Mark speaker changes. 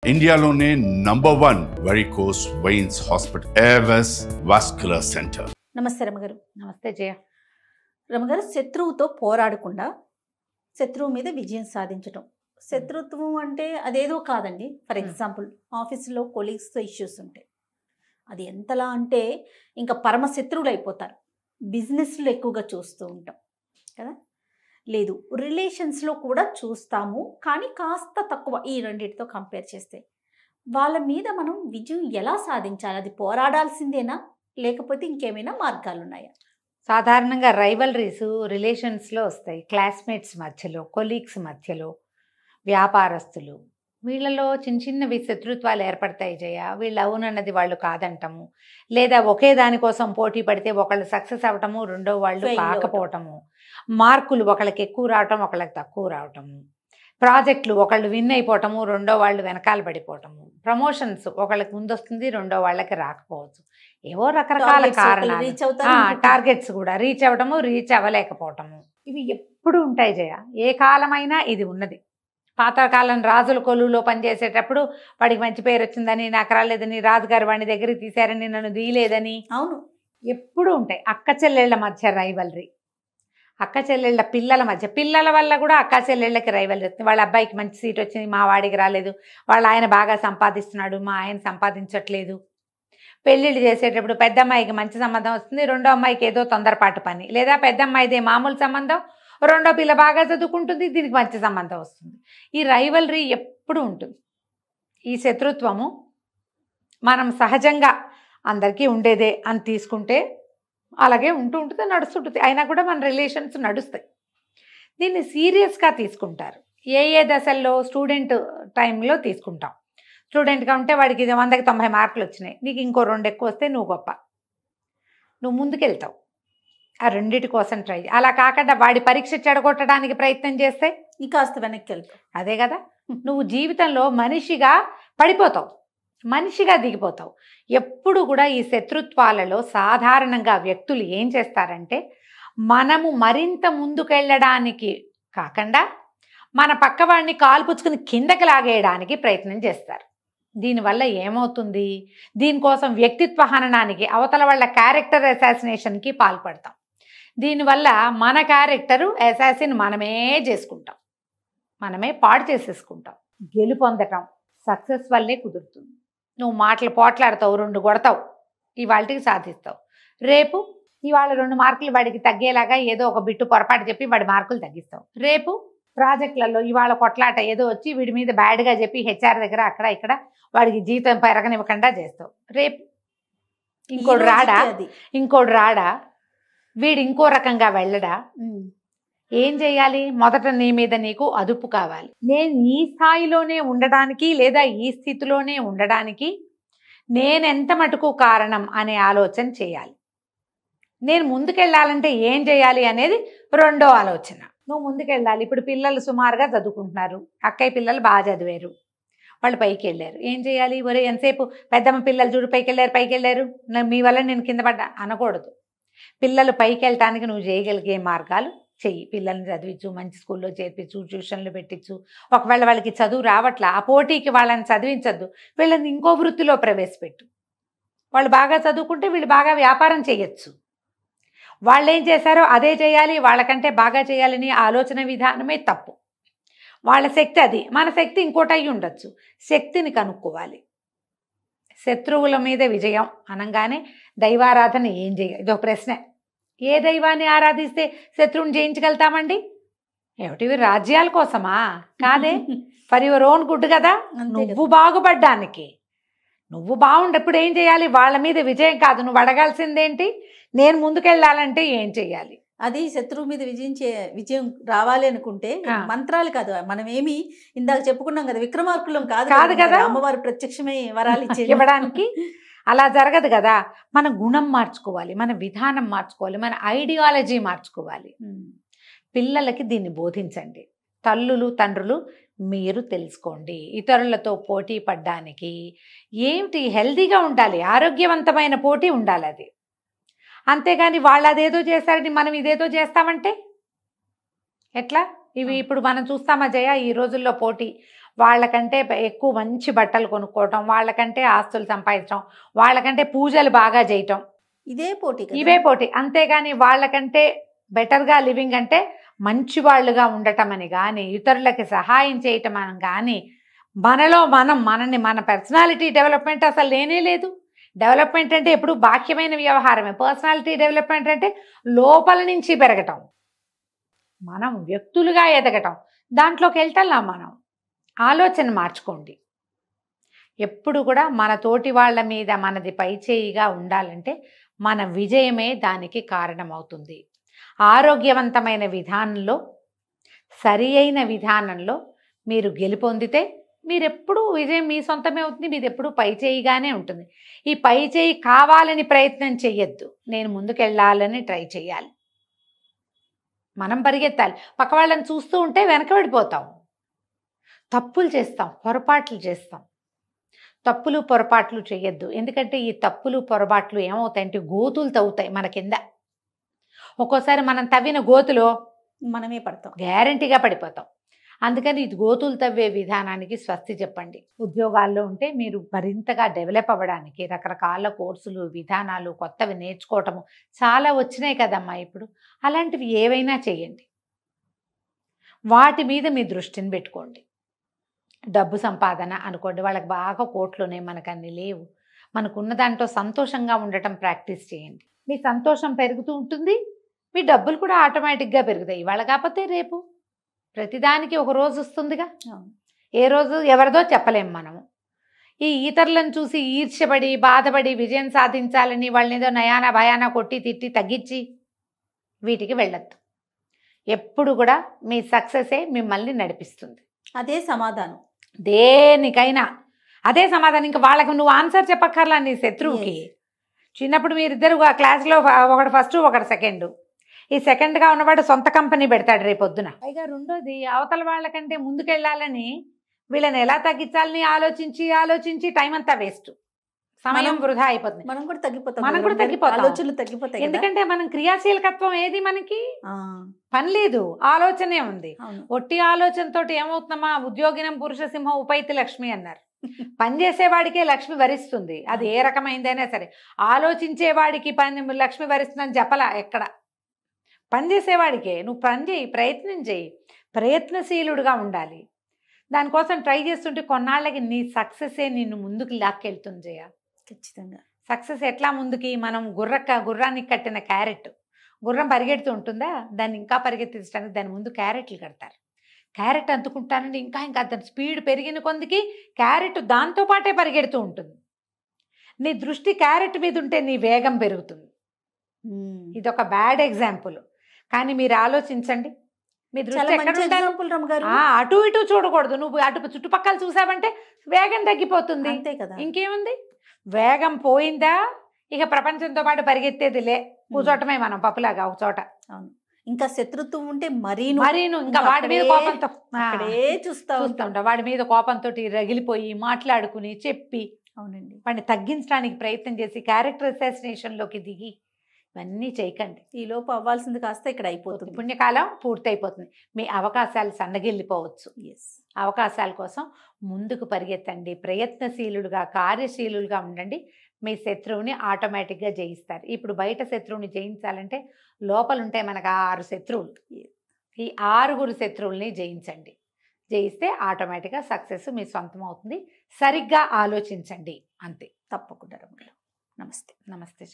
Speaker 1: ఇండియాలోనే number 1 varicose veins hospital Avis vascular centre.
Speaker 2: నమస్తే రమగారు.
Speaker 3: నమస్తే జయ.
Speaker 2: రమగారు, శత్రువుతో పోరాడకుండా శత్రువు మీద విజయం సాధించటం. శత్రుత్వం అంటే అదేదో కాదండి. ఫర్ ఎగ్జాంపుల్ ఆఫీసులో కొలీగ్స్తో ఇష్యూస్ ఉంటాయి. అది ఎంతలా అంటే ఇంకా పరమ శత్రువులు అయిపోతారు. బిజినెస్లో ఎక్కువగా చూస్తూ ఉంటాం కదా. లేదు, రిలేషన్స్లో కూడా చూస్తాము, కానీ కాస్త తక్కువ ఈ రెండింటితో కంపేర్ చేస్తే. వాళ్ళ మీద మనం విజయం ఎలా సాధించాలి? అది పోరాడాల్సిందేనా, లేకపోతే ఇంకేమైనా మార్గాలు ఉన్నాయా?
Speaker 3: సాధారణంగా రైవలరీస్ రిలేషన్స్లో వస్తాయి. క్లాస్మేట్స్ మధ్యలో, కొలీగ్స్ మధ్యలో, వ్యాపారస్తులు, వీళ్ళలో చిన్న చిన్నవి శత్రుత్వాలు ఏర్పడతాయి జయ. వీళ్ళు అవునన్నది వాళ్ళు కాదంటము, లేదా ఒకే దానికోసం పోటీ పడితే ఒకళ్ళు సక్సెస్ అవ్వటము, రెండో వాళ్ళు కాకపోవటము, మార్కులు ఒకళ్ళకి ఎక్కువ రావటం, ఒకళ్ళకి తక్కువ రావటము, ప్రాజెక్టులు ఒకళ్ళు విన్ అయిపోవటము, రెండో వాళ్ళు వెనకాల పడిపోవటము, ప్రమోషన్స్ ఒకళ్ళకి ముందు వస్తుంది, రెండో వాళ్ళకి రాకపోవచ్చు. ఏవో రకరకాల కారణాలు, టార్గెట్స్ కూడా రీచ్ అవ్వటము, రీచ్ అవ్వలేకపోవటము, ఇవి ఎప్పుడు ఉంటాయి జయ. ఏ కాలమైనా ఇది ఉన్నది. పాతకాలం రాజుల కొలువులో పనిచేసేటప్పుడు వాడికి మంచి పేరు వచ్చిందని, నాకు రాలేదని, రాజుగారు వాడిని దగ్గరికి తీశారని, నన్ను తీయలేదని,
Speaker 2: అవును, ఎప్పుడు
Speaker 3: ఉంటాయి. అక్క చెల్లెళ్ళ మధ్య రైవలరీ, అక్క చెల్లెళ్ళ పిల్లల మధ్య, పిల్లల వల్ల కూడా అక్క చెల్లెళ్ళకి రైవలరీ వస్తుంది. వాళ్ళ అబ్బాయికి మంచి సీట్ వచ్చింది, మా వాడికి రాలేదు, వాళ్ళ ఆయన బాగా సంపాదిస్తున్నాడు, మా ఆయన సంపాదించట్లేదు. పెళ్ళిళ్ళు చేసేటప్పుడు పెద్ద అమ్మాయికి మంచి సంబంధం వస్తుంది, రెండో అమ్మాయికి ఏదో తొందరపాటు పని, లేదా పెద్ద అమ్మాయిదే మామూలు సంబంధం, రెండో పిల్ల బాగా చదువుకుంటుంది, దీనికి మంచి సంబంధం వస్తుంది. ఈ రైవలరీ ఎప్పుడు ఉంటుంది. ఈ శత్రుత్వము మనం సహజంగా అందరికీ ఉండేదే అని తీసుకుంటే అలాగే ఉంటుంది, నడుస్తుంటుంది. అయినా కూడా మన రిలేషన్స్ నడుస్తాయి. దీన్ని సీరియస్గా తీసుకుంటారు. ఏ దశల్లో? స్టూడెంట్ టైంలో తీసుకుంటాం. స్టూడెంట్గా ఉంటే వాడికి 100కి 90 మార్కులు వచ్చినాయి, నీకు ఇంకో 2 ఎక్కువ వస్తే నువ్వు గొప్ప, నువ్వు ముందుకెళ్తావు. ఆ రెండిటి కోసం ట్రై. అలా కాకుండా వాడి పరీక్ష చెడగొట్టడానికి ప్రయత్నం చేస్తే
Speaker 2: ఇంకాస్త వెనక్కి వెళ్తావు.
Speaker 3: అదే కదా, నువ్వు జీవితంలో మనిషిగా పడిపోతావు, మనిషిగా దిగిపోతావు. ఎప్పుడు కూడా ఈ శత్రుత్వాలలో సాధారణంగా వ్యక్తులు ఏం చేస్తారంటే, మనము మరింత ముందుకెళ్ళడానికి కాకుండా మన పక్కవాడిని కాల్పుచ్చుకుని కిందకి లాగేయడానికి ప్రయత్నం చేస్తారు. దీనివల్ల ఏమవుతుంది? దీనికోసం వ్యక్తిత్వ హననానికి, అవతల వాళ్ళ క్యారెక్టర్ అసాసినేషన్కి పాల్పడతాం. దీనివల్ల మన క్యారెక్టరు అసాసిన్ మనమే చేసుకుంటాం, మనమే పాడు చేసేసుకుంటాం. గెలుపొందటం సక్సెస్ వల్లే కుదురుతుంది. నువ్వు మాటలు పోట్లాడతావు, 2 కొడతావు, ఇవాళకి సాధిస్తావు. రేపు ఇవాళ 2 మార్కులు వాడికి తగ్గేలాగా ఏదో ఒక బిట్టు పొరపాటు చెప్పి వాడి మార్కులు తగ్గిస్తావు. రేపు ప్రాజెక్టులలో ఇవాళ కొట్లాట ఏదో వచ్చి వీడి మీద బ్యాడ్గా చెప్పి హెచ్ఆర్ దగ్గర అక్కడ ఇక్కడ వాడికి జీతం పెరగనివ్వకుండా చేస్తావు. రేపు ఇంకోడు రాడా, వీడు ఇంకో రకంగా వెళ్ళడా? ఏం చేయాలి? మొదట నీ మీద నీకు అదుపు కావాలి. నేను ఈ స్థాయిలోనే ఉండడానికి, లేదా ఈ స్థితిలోనే ఉండడానికి నేనెంత మటుకు కారణం అనే ఆలోచన చేయాలి. నేను ముందుకెళ్ళాలంటే ఏం చేయాలి అనేది రెండో ఆలోచన. నువ్వు ముందుకెళ్ళాలి. ఇప్పుడు పిల్లలు సుమారుగా చదువుకుంటున్నారు, అక్కయ్య పిల్లలు బాగా చదివారు, వాళ్ళు పైకి వెళ్ళారు. ఏం చేయాలి? ఒరే ఎంతసేపు పెద్దమ్మ పిల్లలు చూడు పైకి వెళ్ళారు, మీ వల్ల నేను కింద పడ్డా అనకూడదు. పిల్లలు పైకి వెళ్ళటానికి నువ్వు చేయగలిగే మార్గాలు చెయ్యి. పిల్లల్ని చదివించు, మంచి స్కూల్లో చేర్పించు, ట్యూషన్లు పెట్టించు. ఒకవేళ వాళ్ళకి చదువు రావట్లా, ఆ పోటీకి వాళ్ళని చదివించద్దు, వీళ్ళని ఇంకో వృత్తిలో ప్రవేశపెట్టు. వాళ్ళు బాగా చదువుకుంటే వీళ్ళు బాగా వ్యాపారం చేయొచ్చు. వాళ్ళు ఏం చేశారో అదే చేయాలి, వాళ్ళకంటే బాగా చేయాలని ఆలోచన విధానమే తప్పు. వాళ్ళ శక్తి అది, మన శక్తి ఇంకోటి అయి ఉండొచ్చు. శక్తిని కనుక్కోవాలి. శత్రువుల మీద విజయం అనగానే దైవారాధన ఏం చేయాలి? ఇదొక ప్రశ్న. ఏ దైవాన్ని ఆరాధిస్తే శత్రువుని జయించగలుగుతామండి? ఏమిటివి రాజ్యాల కోసమా? కాదే, ఫర్ యువర్ ఓన్ గుడ్ కదా. నువ్వు బాగుపడ్డానికి, నువ్వు బాగుండప్పుడు ఏం చేయాలి? వాళ్ళ మీద విజయం కాదు, నువ్వు అడగాల్సిందేంటి? నేను ముందుకెళ్ళాలంటే ఏం చెయ్యాలి?
Speaker 2: అది శత్రువు మీద విజయం రావాలి అనుకుంటే మంత్రాలు కాదు. మనం ఏమి ఇందాక చెప్పుకున్నాం కదా, విక్రమార్కులం కాదు కదా, అమ్మవారు ప్రత్యక్షమే వరాలు
Speaker 3: ఇవ్వడానికి. అలా జరగదు కదా. మన గుణం మార్చుకోవాలి, మన విధానం మార్చుకోవాలి, మన ఐడియాలజీ మార్చుకోవాలి. పిల్లలకి దీన్ని బోధించండి. తల్లులు తండ్రులు మీరు తెలుసుకోండి. ఇతరులతో పోటీ పడ్డానికి ఏమిటి, హెల్తీగా ఉండాలి, ఆరోగ్యవంతమైన పోటీ ఉండాలి. అది అంతేగాని వాళ్ళు అదేదో చేస్తారని మనం ఇదేదో చేస్తామంటే ఎట్లా? ఇవి ఇప్పుడు మనం చూస్తామా జయ, ఈ రోజుల్లో పోటీ వాళ్ళకంటే ఎక్కువ మంచి బట్టలు కొనుక్కోవటం, వాళ్ళకంటే ఆస్తులు సంపాదించడం, వాళ్ళకంటే పూజలు బాగా చేయటం,
Speaker 2: ఇదే పోటీ కదా.
Speaker 3: ఇవే పోటీ. అంతేగాని వాళ్ళకంటే బెటర్గా లివింగ్ అంటే మంచి వాళ్ళుగా ఉండటం అని కానీ, ఇతరులకి సహాయం చేయటం అని కానీ, మనలో మన పర్సనాలిటీ డెవలప్మెంట్ అసలు లేనే లేదు. డెవలప్మెంట్ అంటే ఎప్పుడు బాహ్యమైన వ్యవహారమే. పర్సనాలిటీ డెవలప్మెంట్ అంటే లోపల నుంచి పెరగటం, మనం వ్యక్తులుగా ఎదగటం. దాంట్లోకి వెళ్తాం మనం. ఆలోచన మార్చుకోండి. ఎప్పుడు కూడా మన తోటి వాళ్ళ మీద మనది పైచేయిగా ఉండాలంటే మన విజయమే దానికి కారణమవుతుంది. ఆరోగ్యవంతమైన విధానంలో, సరి అయిన విధానంలో మీరు గెలుపొందితే మీరెప్పుడు విజయం మీ సొంతమే అవుతుంది. మీది ఎప్పుడు పైచేయిగానే ఉంటుంది. ఈ పైచేయి కావాలని ప్రయత్నం చెయ్యొద్దు. నేను ముందుకెళ్ళాలని ట్రై చేయాలి. మనం పరిగెత్తాలి. పక్క వాళ్ళని చూస్తూ ఉంటే వెనకబడిపోతాం. తప్పులు చేస్తాం, పొరపాట్లు చేస్తాం. తప్పులు పొరపాట్లు చేయొద్దు. ఎందుకంటే ఈ తప్పులు పొరపాట్లు ఏమవుతాయంటే గోతులు తవ్వుతాయి మన కింద. ఒక్కోసారి మనం తవ్విన గోతులో
Speaker 2: మనమే పడతాం,
Speaker 3: గ్యారంటీగా పడిపోతాం. అందుకని ఇది గోతులు తవ్వే విధానానికి స్వస్తి చెప్పండి. ఉద్యోగాల్లో ఉంటే మీరు మరింతగా డెవలప్ అవ్వడానికి రకరకాల కోర్సులు, విధానాలు, కొత్తవి నేర్చుకోవటము చాలా వచ్చినాయి కదమ్మా ఇప్పుడు. అలాంటివి ఏవైనా చేయండి. వాటి మీద మీ దృష్టిని పెట్టుకోండి. డబ్బు సంపాదన అనుకోండి, వాళ్ళకి బాగా కోట్లునే, మనకు అన్ని లేవు. మనకున్న దాంట్లో సంతోషంగా ఉండటం ప్రాక్టీస్ చేయండి. మీ సంతోషం పెరుగుతూ ఉంటుంది, మీ డబ్బులు కూడా ఆటోమేటిక్గా పెరుగుతాయి. ఇవాళ కాకపోతే రేపు ప్రతిదానికి ఒక రోజు వస్తుందిగా. ఏ రోజు ఎవరిదో చెప్పలేం మనము. ఈ ఇతరులను చూసి ఈర్ష్యపడి బాధపడి విజయం సాధించాలని వాళ్ళని ఏదో నయానా భయానా కొట్టి తిట్టి తగ్గించి వీటికి వెళ్ళొద్దు. ఎప్పుడు కూడా మీ సక్సెసే మిమ్మల్ని నడిపిస్తుంది.
Speaker 2: అదే సమాధానం
Speaker 3: దేనికైనా, అదే సమాధానం. ఇంకా వాళ్ళకు నువ్వు ఆన్సర్ చెప్పక్కర్లా నీ శత్రువుకి. చిన్నప్పుడు మీరిద్దరు క్లాస్లో ఒకటి ఫస్ట్ ఒకటి సెకండ్. ఈ సెకండ్గా ఉన్నవాడు సొంత కంపెనీ పెడతాడు రేపొద్దున. పైగా రెండోది, అవతల వాళ్ళకంటే ముందుకెళ్ళాలని వీళ్ళని ఎలా తగ్గించాలని ఆలోచించి టైం అంతా వేస్ట్, సమయం వృధా అయిపోతుంది.
Speaker 2: మనం కూడా తగ్గిపోతాం,
Speaker 3: ఆలోచనలు
Speaker 2: తగ్గిపోతాయి.
Speaker 3: ఎందుకంటే మనం క్రియాశీలకత్వం ఏది మనకి పని లేదు, ఆలోచనే ఉంది. ఒట్టి ఆలోచనతో ఏమవుతుందమ్మా, ఉద్యోగినం పురుష సింహం ఉపైతి లక్ష్మి అన్నారు. పనిచేసేవాడికే లక్ష్మి వరిస్తుంది, అది ఏ రకమైందైనా సరే. ఆలోచించేవాడికి లక్ష్మి వరిస్తుందని చెప్పలా ఎక్కడ. పనిచేసేవాడికే. నువ్వు పని చేయి, ప్రయత్నం చేయి, ప్రయత్నశీలుడుగా ఉండాలి. దానికోసం ట్రై చేస్తుంటే కొన్నాళ్ళకి నీ సక్సెసే నిన్ను ముందుకు లాక్కెళ్తుంది జయ.
Speaker 2: ఖచ్చితంగా.
Speaker 3: సక్సెస్ ఎట్లా ముందుకి, మనం గుర్రానికి కట్టిన క్యారెట్, గుర్రం పరిగెడుతూ ఉంటుందా, దాన్ని ఇంకా పరిగెత్తించడానికి దాని ముందు క్యారెట్లు కడతారు. క్యారెట్ అందుకుంటానండి ఇంకా దాని స్పీడ్ పెరిగిన కొందికి క్యారెట్ దాంతో పాటే పరిగెడుతూ ఉంటుంది. నీ దృష్టి క్యారెట్ మీద ఉంటే నీ వేగం పెరుగుతుంది. ఇది ఒక బ్యాడ్ ఎగ్జాంపుల్, కానీ మీరు ఆలోచించండి. మీ దృష్టి ఎక్కడ ఉండాలి? అటు ఇటు చూడకూడదు. నువ్వు అటు చుట్టుపక్కల చూసావంటే వేగం తగ్గిపోతుంది.
Speaker 2: అంతే కదా.
Speaker 3: ఇంకేముంది, వేగం పోయిందా ఇక ప్రపంచంతో పాటు పరిగెత్తేదిలే, కూర్చోటమే మనం పప్పులాగా ఒక చోట.
Speaker 2: అవును. ఇంకా శత్రుత్వం ఉంటే మరీను
Speaker 3: ఇంకా వాడి మీద కోపంతో
Speaker 2: చూస్తూ
Speaker 3: ఉంటాం. వాడి మీద కోపంతో రగిలిపోయి మాట్లాడుకుని చెప్పి,
Speaker 2: అవునండి,
Speaker 3: వాడిని తగ్గించడానికి ప్రయత్నం చేసి క్యారెక్టర్ అసాసినేషన్లోకి దిగి ఇవన్నీ చేయకండి.
Speaker 2: ఈలోపు అవ్వాల్సింది కాస్త ఇక్కడ అయిపోతుంది.
Speaker 3: పుణ్యకాలం పూర్తయిపోతుంది. మీ అవకాశాలు సన్నగిల్లిపోవచ్చు. అవకాశాల కోసం ముందుకు పరిగెత్తండి. ప్రయత్నశీలుడుగా, కార్యశీలుగా ఉండండి. మీ శత్రువుని ఆటోమేటిక్గా జయిస్తారు. ఇప్పుడు బయట శత్రువుని జయించాలంటే లోపలుంటే మనకు 6 శత్రువులు. ఈ 6 శత్రువుల్ని జయించండి. జయిస్తే ఆటోమేటిక్గా సక్సెస్ మీ సొంతం అవుతుంది. సరిగ్గా ఆలోచించండి, అంతే.
Speaker 2: తప్పకుండా. నమస్తే.
Speaker 3: నమస్తే.